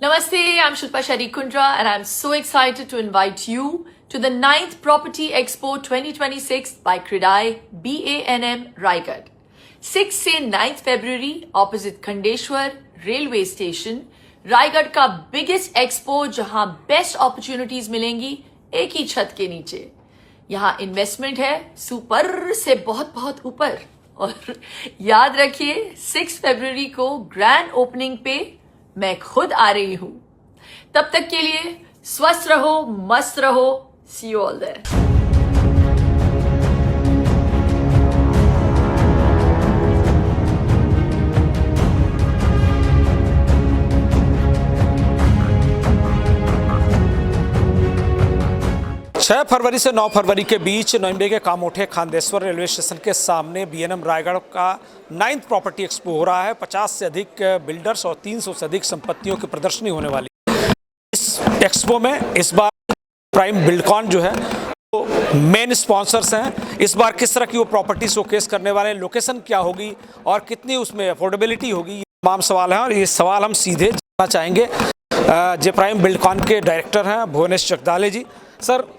Namaste, I'm Shilpa Sharikundra and I'm so excited to invite you to the 9th Property Expo 2026 by Credai BANM Raigad. 6 से 9th February opposite Khandeshwar railway station Raigarh का biggest expo जहां best opportunities मिलेंगी एक ही छत के नीचे। यहां investment है सुपर से बहुत बहुत ऊपर। और याद रखिए 6 फरवरी को ग्रैंड ओपनिंग पे मैं खुद आ रही हूं। तब तक के लिए स्वस्थ रहो, मस्त रहो। सी यू ऑल देयर। छह फरवरी से 9 फरवरी के बीच नोएडा के कामोठे खांडेश्वर रेलवे स्टेशन के सामने बीएनएम रायगढ़ का 9th प्रॉपर्टी एक्सपो हो रहा है। 50 से अधिक बिल्डर्स और 300 से अधिक संपत्तियों की प्रदर्शनी होने वाली है। इस एक्सपो में इस बार प्राइम बिल्डकॉन जो है वो मेन स्पॉन्सर्स हैं। इस बार किस तरह की वो प्रॉपर्टी शोकेस करने वाले हैं, लोकेशन क्या होगी और कितनी उसमें अफोर्डेबिलिटी होगी, ये तमाम सवाल हैं और ये सवाल हम सीधे जानना चाहेंगे जे प्राइम बिल्डकॉन के डायरेक्टर हैं भुवनेश जगदाले जी। सर,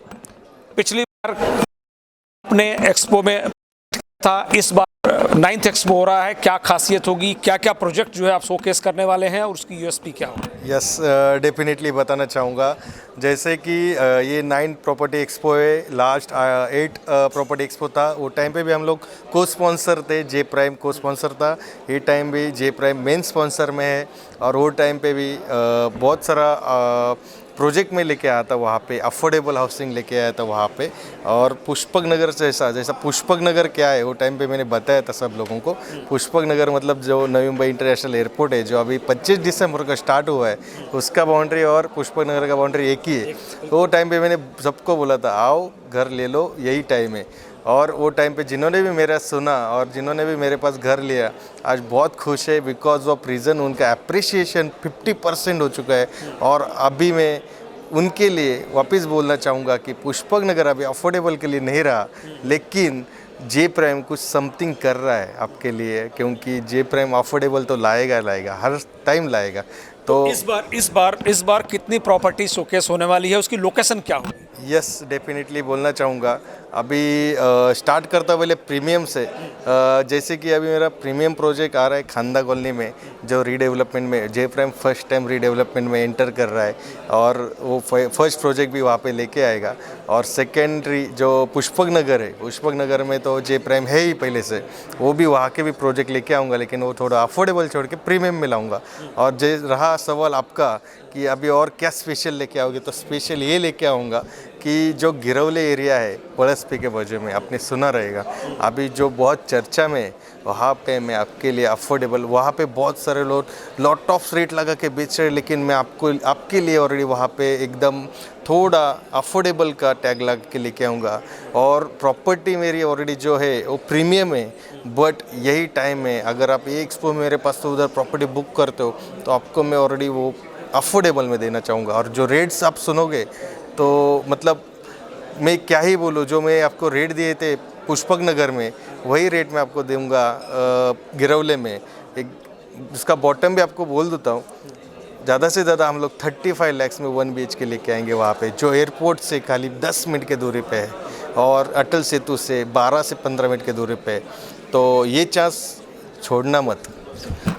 पिछली बार अपने एक्सपो में था, इस बार 9th एक्सपो हो रहा है, क्या खासियत होगी, क्या क्या प्रोजेक्ट जो है आप शोकेस करने वाले हैं और उसकी यूएसपी क्या होगी? यस, डेफिनेटली बताना चाहूँगा। जैसे कि ये 9 प्रॉपर्टी एक्सपो है, लास्ट 8 प्रॉपर्टी एक्सपो था, वो टाइम पे भी हम लोग को स्पॉन्सर थे, जे प्राइम को स्पॉन्सर था। ये टाइम भी जे प्राइम मेन स्पॉन्सर में है और वो टाइम पे भी बहुत सारा प्रोजेक्ट में लेके आया था वहाँ पे, अफोर्डेबल हाउसिंग लेके आया था वहाँ पे। और पुष्पक नगर जैसा पुष्पक नगर क्या है वो टाइम पे मैंने बताया था सब लोगों को। पुष्पक नगर मतलब जो नवी मुंबई इंटरनेशनल एयरपोर्ट है जो अभी 25 दिसंबर का स्टार्ट हुआ है, उसका बाउंड्री और पुष्पक नगर का बाउंड्री एक ही है। तो वो टाइम पे मैंने सबको बोला था आओ घर ले लो, यही टाइम है। और वो टाइम पे जिन्होंने भी मेरा सुना और जिन्होंने भी मेरे पास घर लिया आज बहुत खुश है, बिकॉज ऑफ रीज़न उनका अप्रिसिएशन 50% हो चुका है। और अभी मैं उनके लिए वापस बोलना चाहूँगा कि पुष्पक नगर अभी अफोर्डेबल के लिए नहीं रहा, लेकिन जे प्राइम कुछ समथिंग कर रहा है आपके लिए, क्योंकि जे प्राइम अफोर्डेबल तो लाएगा, हर टाइम लाएगा। तो इस बार कितनी प्रॉपर्टी शोकेस होने वाली है, उसकी लोकेशन क्या होगी? यस, डेफिनेटली बोलना चाहूँगा। अभी स्टार्ट करता पहले प्रीमियम से। जैसे कि अभी मेरा प्रीमियम प्रोजेक्ट आ रहा है खांदा कॉलोनी में, जो रीडेवलपमेंट में जे प्राइम फर्स्ट टाइम रीडेवलपमेंट में एंटर कर रहा है और वो फर्स्ट प्रोजेक्ट भी वहाँ पे लेके आएगा। और सेकेंडरी जो पुष्पक नगर है, पुष्पक नगर में तो जे प्राइम है ही पहले से, वो भी वहाँ के भी प्रोजेक्ट लेके आऊँगा, लेकिन वो थोड़ा अफोर्डेबल छोड़ के प्रीमियम में लाऊँगा। और जे रहा सवाल आपका कि अभी और क्या स्पेशल लेके आओगे, तो स्पेशल ये लेके आऊँगा कि जो गिरौली एरिया है पड़सपी के बाजू में, आपने सुना रहेगा अभी जो बहुत चर्चा में, वहाँ पे मैं आपके लिए अफोर्डेबल, वहाँ पे बहुत सारे लोग लॉट ऑफ रेट लगा के बेच रहे हैं, लेकिन मैं आपके लिए ऑलरेडी वहाँ पे एकदम थोड़ा अफोर्डेबल का टैग लगा के लेके आऊँगा। और प्रॉपर्टी मेरी ऑलरेडी जो है वो प्रीमियम है, बट यही टाइम है अगर आप ये एक्सपो मेरे पास तो उधर प्रॉपर्टी बुक करते हो तो आपको मैं ऑलरेडी वो अफोर्डेबल में देना चाहूँगा। और जो रेट्स आप सुनोगे तो मतलब मैं क्या ही बोलूँ, जो मैं आपको रेट दिए थे पुष्पक नगर में वही रेट मैं आपको दूंगा गिरौले में। एक उसका बॉटम भी आपको बोल देता हूँ, ज़्यादा से ज़्यादा हम लोग 35 लाख में 1 BHK लेके आएंगे वहाँ पे, जो एयरपोर्ट से खाली 10 मिनट के दूरी पे है और अटल सेतु से 12 से 15 मिनट के दूरी पे है। तो ये चांस छोड़ना मत।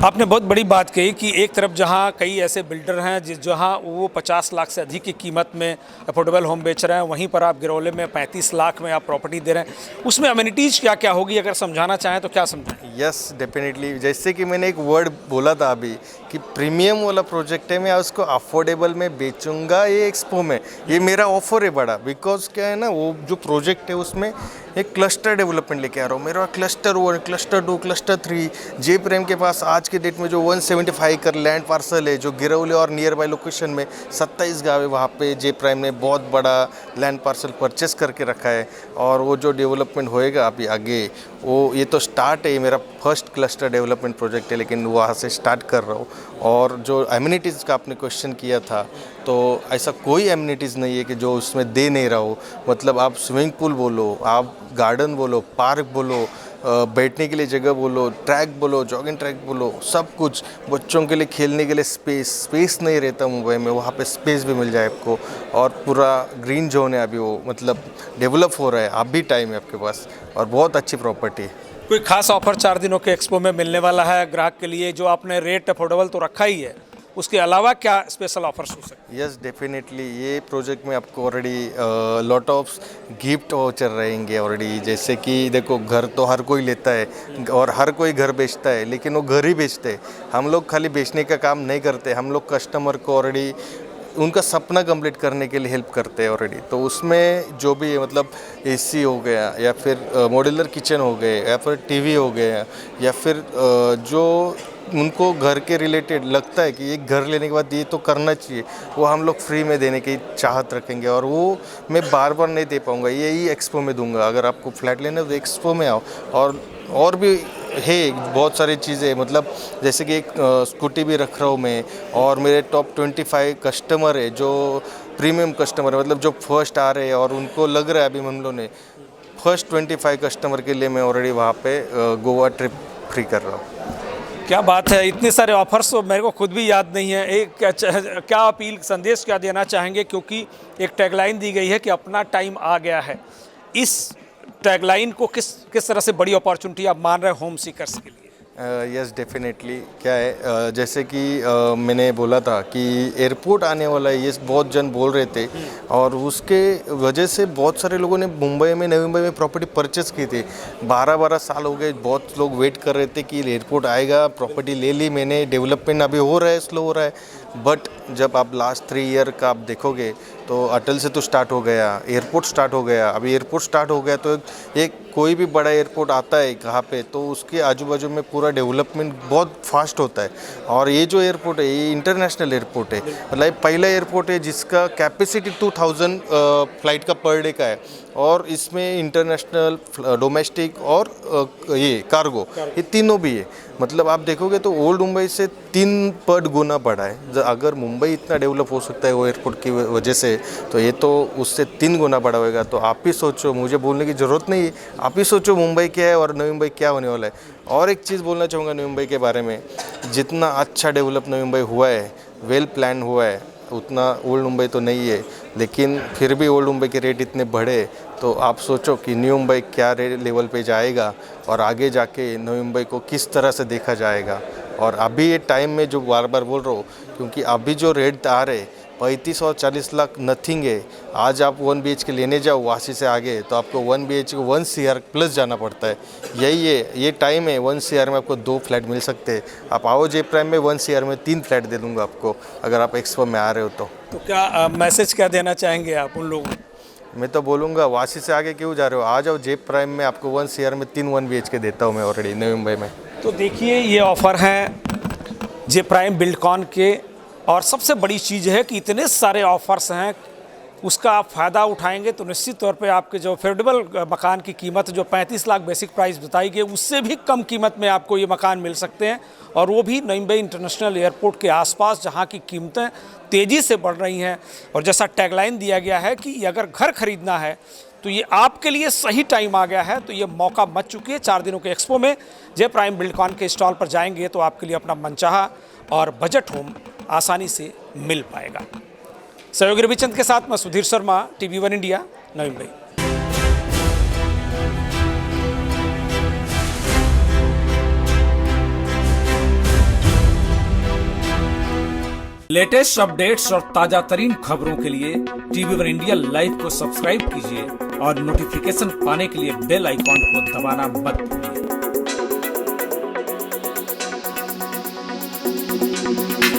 आपने बहुत बड़ी बात कही कि एक तरफ जहां कई ऐसे बिल्डर हैं जहां वो 50 लाख से अधिक की कीमत में अफोर्डेबल होम बेच रहे हैं, वहीं पर आप गिरौले में 35 लाख में आप प्रॉपर्टी दे रहे हैं। उसमें अम्यूनिटीज़ क्या क्या होगी, अगर समझाना चाहें तो क्या समझाएं? Yes, definitely. जैसे कि मैंने एक वर्ड बोला था अभी कि प्रीमियम वाला प्रोजेक्ट है, मैं उसको अफोर्डेबल में बेचूंगा ये एक्सपो में। ये मेरा ऑफर है बड़ा, बिकॉज क्या है ना, वो जो प्रोजेक्ट है उसमें एक क्लस्टर डेवलपमेंट लेके आ रहा हूँ। मेरा क्लस्टर 1, क्लस्टर 2, क्लस्टर 3। जे प्राइम के पास आज के डेट में जो 175 कर लैंड पार्सल है, जो गिरौली और नियर बाय लोकेशन में 27 गाँव है, वहाँ पे जे प्राइम ने बहुत बड़ा लैंड पार्सल परचेस करके रखा है। और वो जो डेवलपमेंट होएगा अभी आगे, वो ये तो स्टार्ट है, मेरा फर्स्ट क्लस्टर डेवलपमेंट प्रोजेक्ट है, लेकिन वहाँ से स्टार्ट कर रहा हूँ। और जो एमिनिटीज़ का आपने क्वेश्चन किया था, तो ऐसा कोई एमिनिटीज़ नहीं है कि जो उसमें दे नहीं रहा हो। मतलब आप स्विमिंग पूल बोलो, आप गार्डन बोलो, पार्क बोलो, बैठने के लिए जगह बोलो, ट्रैक बोलो, जॉगिंग ट्रैक बोलो, सब कुछ। बच्चों के लिए खेलने के लिए स्पेस नहीं रहता मुंबई में, वहाँ पे स्पेस भी मिल जाए आपको। और पूरा ग्रीन जोन है अभी, वो मतलब डेवलप हो रहा है, अभी टाइम है आपके पास, और बहुत अच्छी प्रॉपर्टी है। कोई खास ऑफर 4 दिनों के एक्सपो में मिलने वाला है ग्राहक के लिए? जो आपने रेट अफोर्डेबल तो रखा ही है, उसके अलावा क्या स्पेशल ऑफर्स हो सकते हैं? यस डेफिनेटली, ये प्रोजेक्ट में आपको already lot of gift voucher रहेंगे ऑलरेडी। जैसे कि देखो, घर तो हर कोई लेता है और हर कोई घर बेचता है, लेकिन वो घर ही बेचते हैं। हम लोग खाली बेचने का काम नहीं करते, हम लोग कस्टमर को ऑलरेडी उनका सपना कंप्लीट करने के लिए हेल्प करते हैं ऑलरेडी। तो उसमें जो भी है, मतलब एसी हो गया, या फिर मॉड्यूलर किचन हो गए, या फिर टीवी हो गया, या फिर जो उनको घर के रिलेटेड लगता है कि एक घर लेने के बाद ये तो करना चाहिए, वो हम लोग फ्री में देने की चाहत रखेंगे। और वो मैं बार बार नहीं दे पाऊँगा, यही एक्सपो में दूंगा। अगर आपको फ्लैट लेना है तो एक्सपो में आओ। और भी है बहुत सारी चीज़ें, मतलब जैसे कि एक स्कूटी भी रख रहा हूँ मैं, और मेरे टॉप 25 कस्टमर है जो प्रीमियम कस्टमर है, मतलब जो फर्स्ट आ रहे हैं और उनको लग रहा है अभी हम लोगों ने फर्स्ट 25 कस्टमर के लिए मैं ऑलरेडी वहाँ पे गोवा ट्रिप फ्री कर रहा हूँ। क्या बात है, इतने सारे ऑफर्स तो मेरे को खुद भी याद नहीं है। एक क्या अपील, संदेश क्या देना चाहेंगे? क्योंकि एक टैगलाइन दी गई है कि अपना टाइम आ गया है। इस टैगलाइन को किस तरह से बड़ी अपॉर्चुनिटी आप मान रहे हैं होम सीकर्स के लिए? यस डेफिनेटली, क्या है जैसे कि मैंने बोला था कि एयरपोर्ट आने वाला है, ये बहुत जन बोल रहे थे, और उसके वजह से बहुत सारे लोगों ने मुंबई में, नवी मुंबई में प्रॉपर्टी परचेस की थी। 12 साल हो गए, बहुत लोग वेट कर रहे थे कि एयरपोर्ट आएगा, प्रॉपर्टी ले ली मैंने, डेवलपमेंट अभी हो रहा है, स्लो हो रहा है। बट जब आप लास्ट 3 ईयर का आप देखोगे तो अटल से तो स्टार्ट हो गया, एयरपोर्ट स्टार्ट हो गया, अभी एयरपोर्ट स्टार्ट हो गया तो एक कोई भी बड़ा एयरपोर्ट आता है कहाँ पे, तो उसके आजू बाजू में पूरा डेवलपमेंट बहुत फास्ट होता है। और ये जो एयरपोर्ट है, ये इंटरनेशनल एयरपोर्ट है, मतलब पहला एयरपोर्ट है जिसका कैपेसिटी 2000 फ्लाइट का पर डे का है, और इसमें इंटरनेशनल, डोमेस्टिक और ये कार्गो, ये तीनों भी है। मतलब आप देखोगे तो ओल्ड मुंबई से 3 पट गुना बड़ा है। अगर मुंबई इतना डेवलप हो सकता है वो एयरपोर्ट की वजह से, तो ये तो उससे 3 गुना बड़ा होएगा। तो आप ही सोचो, मुझे बोलने की ज़रूरत नहीं है, आप ही सोचो मुंबई क्या है और नवी मुंबई क्या होने वाला है। और एक चीज़ बोलना चाहूँगा नवी मुंबई के बारे में, जितना अच्छा डेवलप नवी मुंबई हुआ है, वेल प्लान हुआ है, उतना ओल्ड मुंबई तो नहीं है। लेकिन फिर भी ओल्ड मुंबई के रेट इतने बढ़े, तो आप सोचो कि न्यू मुंबई क्या लेवल पे जाएगा, और आगे जाके नवी मुंबई को किस तरह से देखा जाएगा। और अभी ये टाइम में जो बार बार बोल रहा हूँ, क्योंकि अभी जो रेट आ रहे 35 और 40 लाख नथिंग है। आज आप 1 BHK लेने जाओ वासी से आगे, तो आपको 1 BHK 1 CR प्लस जाना पड़ता है। यही है, ये टाइम है, 1 CR में आपको 2 फ्लैट मिल सकते हैं। आप आओ जे प्राइम में, 1 CR में 3 फ्लैट दे दूंगा आपको, अगर आप एक्सपो में आ रहे हो तो क्या मैसेज क्या देना चाहेंगे आप उन लोगों को? मैं तो बोलूँगा, वासी से आगे क्यों जा रहे हो, आ जाओ जे प्राइम में, आपको 1 CR में 3 1 BHK देता हूँ मैं ऑलरेडी नवी मुंबई में। तो देखिए, ये ऑफ़र हैं जे प्राइम बिल्डकॉन के, और सबसे बड़ी चीज़ है कि इतने सारे ऑफ़र्स हैं, उसका आप फ़ायदा उठाएंगे तो निश्चित तौर पे आपके जो अफोर्डेबल मकान की कीमत जो 35 लाख बेसिक प्राइस बताई गई, उससे भी कम कीमत में आपको ये मकान मिल सकते हैं, और वो भी नवी मुंबई इंटरनेशनल एयरपोर्ट के आसपास, जहां की कीमतें तेज़ी से बढ़ रही हैं। और जैसा टैगलाइन दिया गया है कि अगर घर खरीदना है तो ये आपके लिए सही टाइम आ गया है, तो ये मौका मच चुकी है। 4 दिनों के एक्सपो में जे प्राइम बिल्डकॉन के स्टॉल पर जाएंगे तो आपके लिए अपना मनचाहा और बजट होम आसानी से मिल पाएगा। सहयोगी रविचंद के साथ मैं Sudhir Sharma, TV1 India, Navi Mumbai. Latest updates और ताजा तरीन खबरों के लिए TV1 इंडिया लाइव को सब्सक्राइब कीजिए और नोटिफिकेशन पाने के लिए बेल आइकॉन को दबाना मत भूलिए।